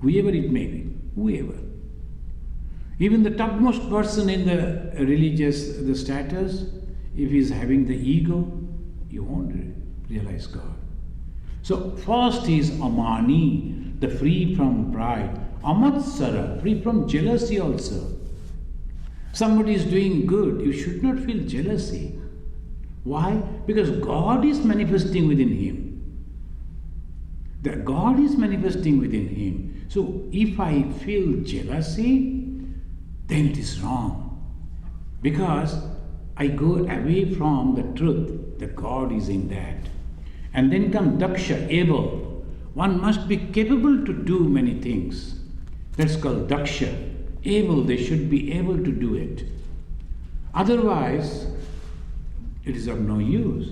Whoever it may be, whoever. Even the topmost person in the religious, the status, if he is having the ego, you won't realize God. So first is amani, the free from pride. Amatsara, free from jealousy also. Somebody is doing good, you should not feel jealousy. Why? Because God is manifesting within him. That God is manifesting within him. So if I feel jealousy, then it is wrong. Because I go away from the truth that God is in that. And then comes daksha, able. One must be capable to do many things. That's called daksha. Able, they should be able to do it. Otherwise, it is of no use.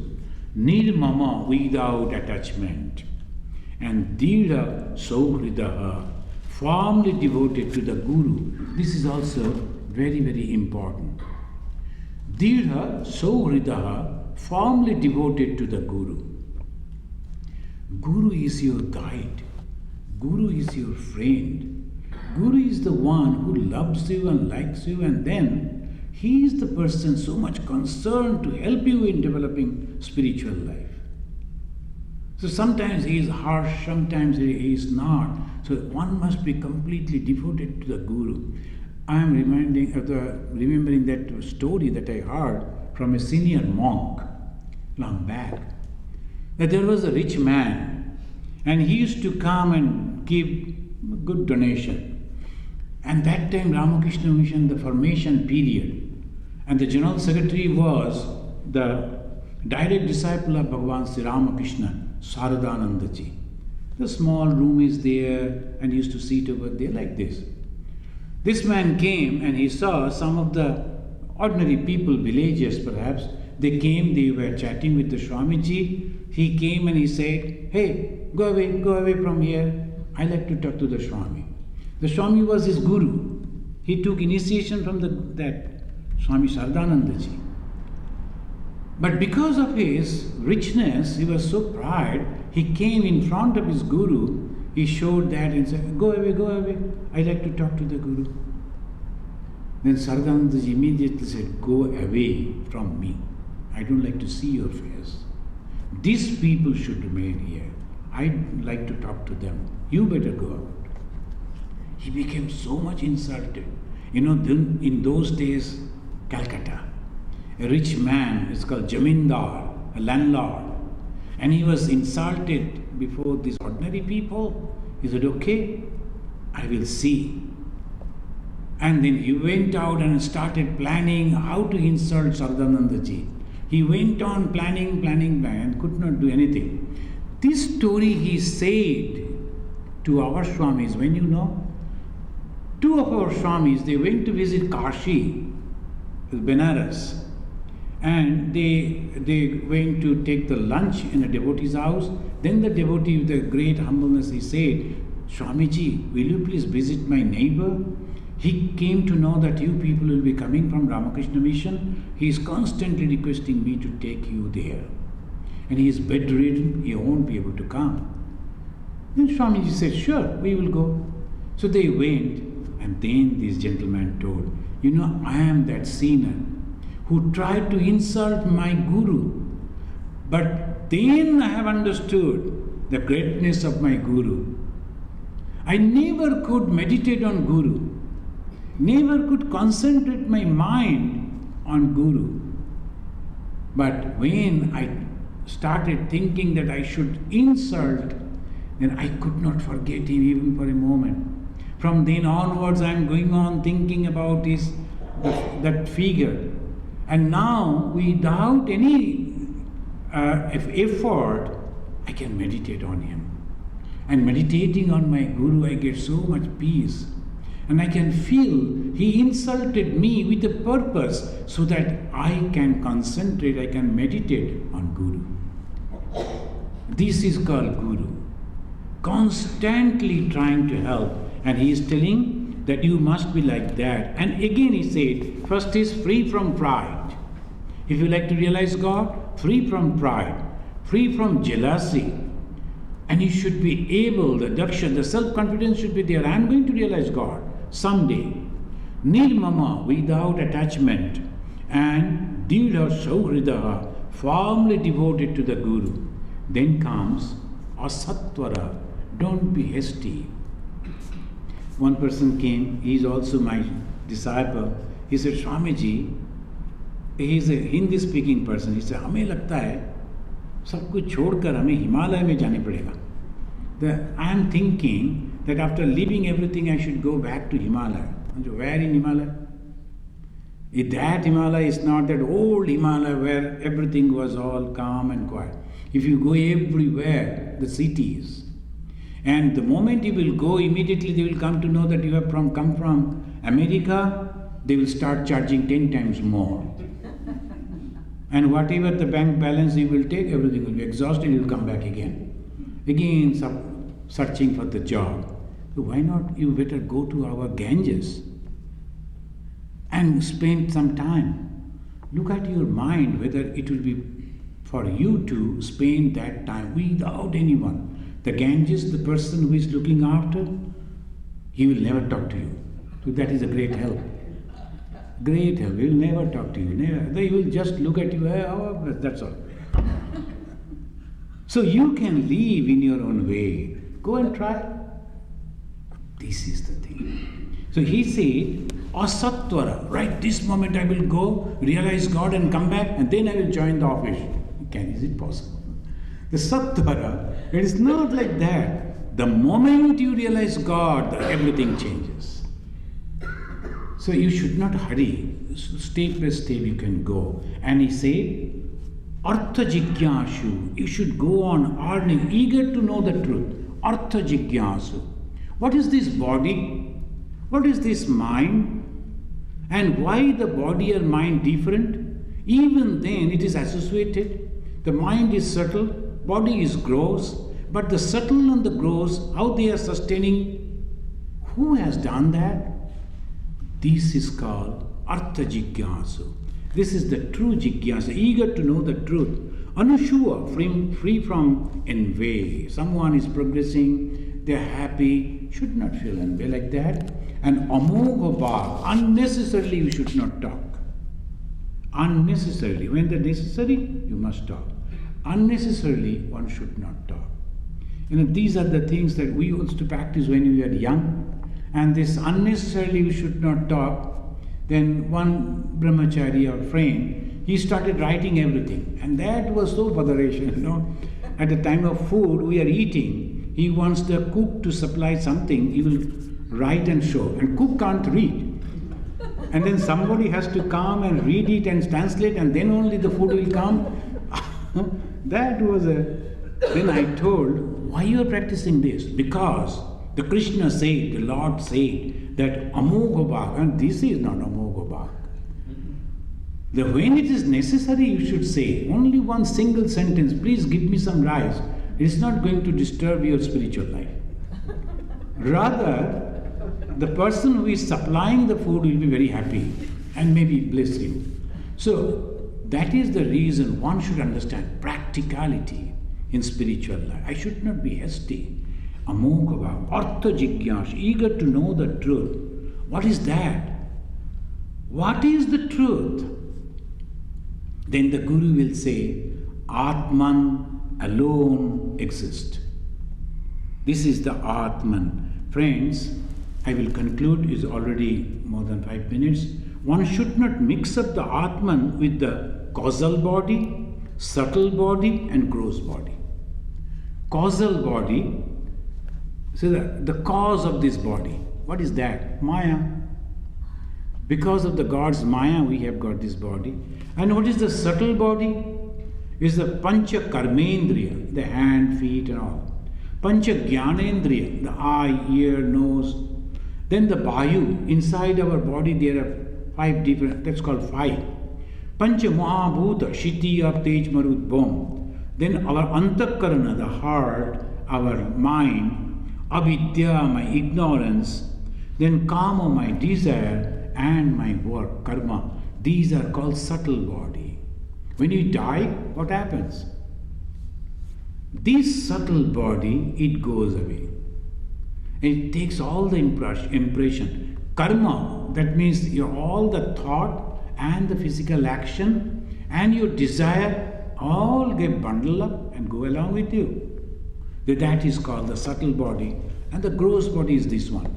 Nirmama, without attachment. And Dira Sauhridaha, firmly devoted to the Guru. This is also very, very important. Dira Sauhridaha, firmly devoted to the Guru. Guru is your guide. Guru is your friend. Guru is the one who loves you and likes you, and then he is the person so much concerned to help you in developing spiritual life. So sometimes he is harsh, sometimes he is not. So one must be completely devoted to the Guru. I am remembering that story that I heard from a senior monk long back. That there was a rich man and he used to come and give good donation. And that time Ramakrishna Mission, the formation period, and the General Secretary was the direct disciple of Bhagavan Sri Ramakrishna, Saradananda ji. The small room is there and he used to sit over there like this. This man came and he saw some of the ordinary people, villagers perhaps, they came, they were chatting with the Swamiji. He came and he said, hey, go away from here. I like to talk to the Swami. The Swami was his guru. He took initiation from that Swami Saradananda ji. But because of his richness, he was so proud, he came in front of his guru, he showed that and said, go away, I like to talk to the guru. Then Saradananda ji immediately said, go away from me. I don't like to see your face. These people should remain here. I'd like to talk to them. You better go out. He became so much insulted. In those days, Calcutta, a rich man is called Jamindar, a landlord. And he was insulted before these ordinary people. He said, okay, I will see. And then he went out and started planning how to insult Saradananda ji. He went on planning and could not do anything. This story he said to our Swamis, when you know, two of our Swamis, they went to visit Kashi, Benares, and they went to take the lunch in a devotee's house. Then the devotee with a great humbleness, he said, Swamiji, will you please visit my neighbor? He came to know that you people will be coming from Ramakrishna Mission. He is constantly requesting me to take you there. And he is bedridden, he won't be able to come. Then Swamiji said, sure, we will go. So they went, and then this gentleman told, I am that sinner who tried to insult my guru. But then I have understood the greatness of my guru. I never could meditate on guru, never could concentrate my mind on guru. But when I started thinking that I should insult, then I could not forget him even for a moment. From then onwards, I am going on thinking about that figure. And now, without any effort, I can meditate on him. And meditating on my guru, I get so much peace. And I can feel he insulted me with a purpose so that I can concentrate, I can meditate on guru. This is called guru. constantly trying to help. And he is telling that you must be like that. And again he said, first is free from pride. If you like to realize God, free from pride, free from jealousy. And you should be able, the daksha, the self-confidence should be there. I am going to realize God someday. Nirmama, without attachment, and Dila Shauhridaha, firmly devoted to the Guru. Then comes Asatvara, don't be hasty. One person came, he is also my disciple. He said, Swamiji, he is a Hindi speaking person. He said, हमें लगता है सब कुछ छोड़कर हमें हिमालय में जाने पड़ेगा. I am thinking that after leaving everything I should go back to Himalaya. Where in Himalaya? That Himalaya is not that old Himalaya where everything was all calm and quiet. If you go everywhere, the cities, and the moment you will go, immediately they will come to know that you have come from America, they will start charging 10 times more. And whatever the bank balance you will take, everything will be exhausted, you will come back again. Again, searching for the job. So why not you better go to our Ganges and spend some time. Look at your mind whether it will be for you to spend that time without anyone. The Ganges, the person who is looking after, he will never talk to you. So that is a great help. Great help. He will never talk to you. Never. He will just look at you. Oh, that's all. So you can live in your own way. Go and try. This is the thing. So he said, Asatvara, right this moment I will go, realize God and come back, and then I will join the office. Is it possible? The Sattvara, it is not like that. The moment you realize God, everything changes. So you should not hurry. Step by step you can go. And he said, Artha Jigyashu, you should go on earning, eager to know the truth. Artha Jigyasu. What is this body? What is this mind? And why the body or mind different? Even then it is associated. The mind is subtle, body is gross, but the subtle and the gross, how they are sustaining, who has done that? This is called Artha Jigyasu. This is the true Jigyasa, eager to know the truth. Anushua, free from envy. Someone is progressing, they are happy, should not feel envy like that. And Amogha Bhav, unnecessarily you should not talk. Unnecessarily. When the necessary, you must talk. Unnecessarily, one should not talk. These are the things that we used to practice when we were young. And this unnecessarily you should not talk. Then one brahmachari or friend, he started writing everything. And that was so botheration, At the time of food we are eating, he wants the cook to supply something, he will write and show. And cook can't read. And then somebody has to come and read it and translate, and then only the food will come. That was Then I told, why you are practicing this? Because the Krishna said, the Lord said that Amogha Bhag, and this is not Amogha Bhag. When it is necessary, you should say only one single sentence, please give me some rice. It is not going to disturb your spiritual life. Rather, the person who is supplying the food will be very happy and maybe bless him. So that is the reason one should understand practicality in spiritual life. I should not be hasty. Amogha Bhava, Artha Jigyash, eager to know the truth. What is that? What is the truth? Then the Guru will say, Atman alone exists. This is the Atman. Friends, I will conclude, it is already more than 5 minutes. One should not mix up the Atman with the causal body, subtle body and gross body. Causal body, so the cause of this body, what is that? Maya. Because of the God's Maya, we have got this body. And what is the subtle body? Is the Pancha Karmendriya, the hand, feet and all. Pancha Jnanendriya, the eye, ear, nose. Then the Bayu, inside our body there are 5 different, that's called 5. Pancha Mahabhuta, Shiti, Up, Tej, Marut, Bom. Then our Antakarana, the heart, our mind, avidya, my ignorance, then kama, my desire, and my work, karma. These are called subtle body. When you die, what happens? This subtle body, it goes away. And it takes all the impression. Karma, that means all the thought and the physical action and your desire all get bundled up and go along with you. That is called the subtle body, and the gross body is this one.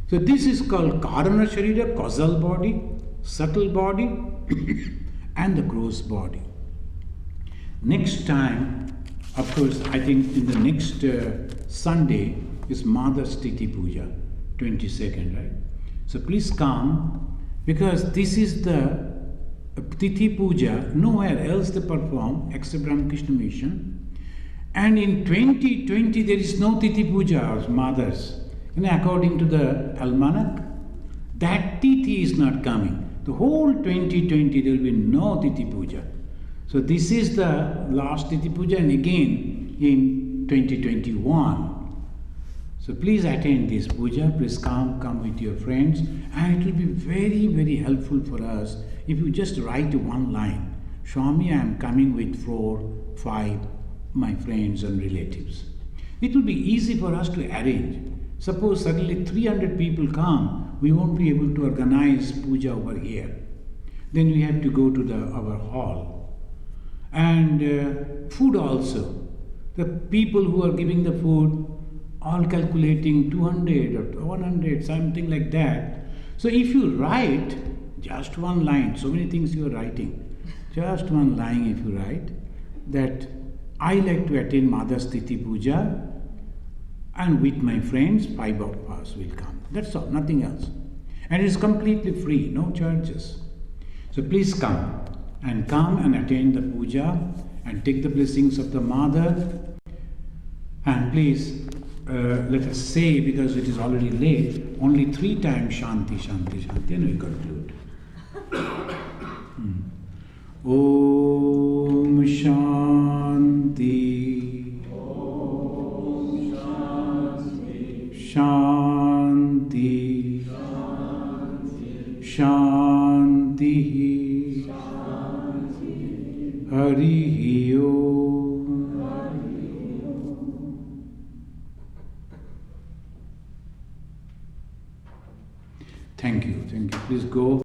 So this is called Karana Sharira, causal body, subtle body, and the gross body. Next time, of course, I think in the next Sunday is Mother's Tithi Puja, 22nd, right? So please come, because this is the Tithi Puja, nowhere else they perform except Ramakrishna Mission. And in 2020 there is no Tithi Puja of mothers. According to the almanac, that Tithi is not coming. The whole 2020 there will be no Tithi Puja. So this is the last Tithi Puja, and again in 2021. So please attend this puja, please come with your friends, and it will be very, very helpful for us if you just write one line. Swami, I am coming with 4, 5 my friends and relatives. It will be easy for us to arrange. Suppose suddenly 300 people come, we won't be able to organize puja over here. Then we have to go to our hall. And food also. The people who are giving the food, all calculating 200 or 100, something like that. So if you write just one line, so many things you are writing, just one line if you write, that I like to attend Mother's Tithi Puja, and with my friends, 5 of us will come. That's all, nothing else. And it is completely free, no charges. So please come and attend the puja and take the blessings of the Mother. And please, let us say, because it is already late, only 3 times Shanti, Shanti, Shanti, and we conclude. Om Shanti, Om Shanti, Shanti, Shanti, Hari Om. Thank you. Please go.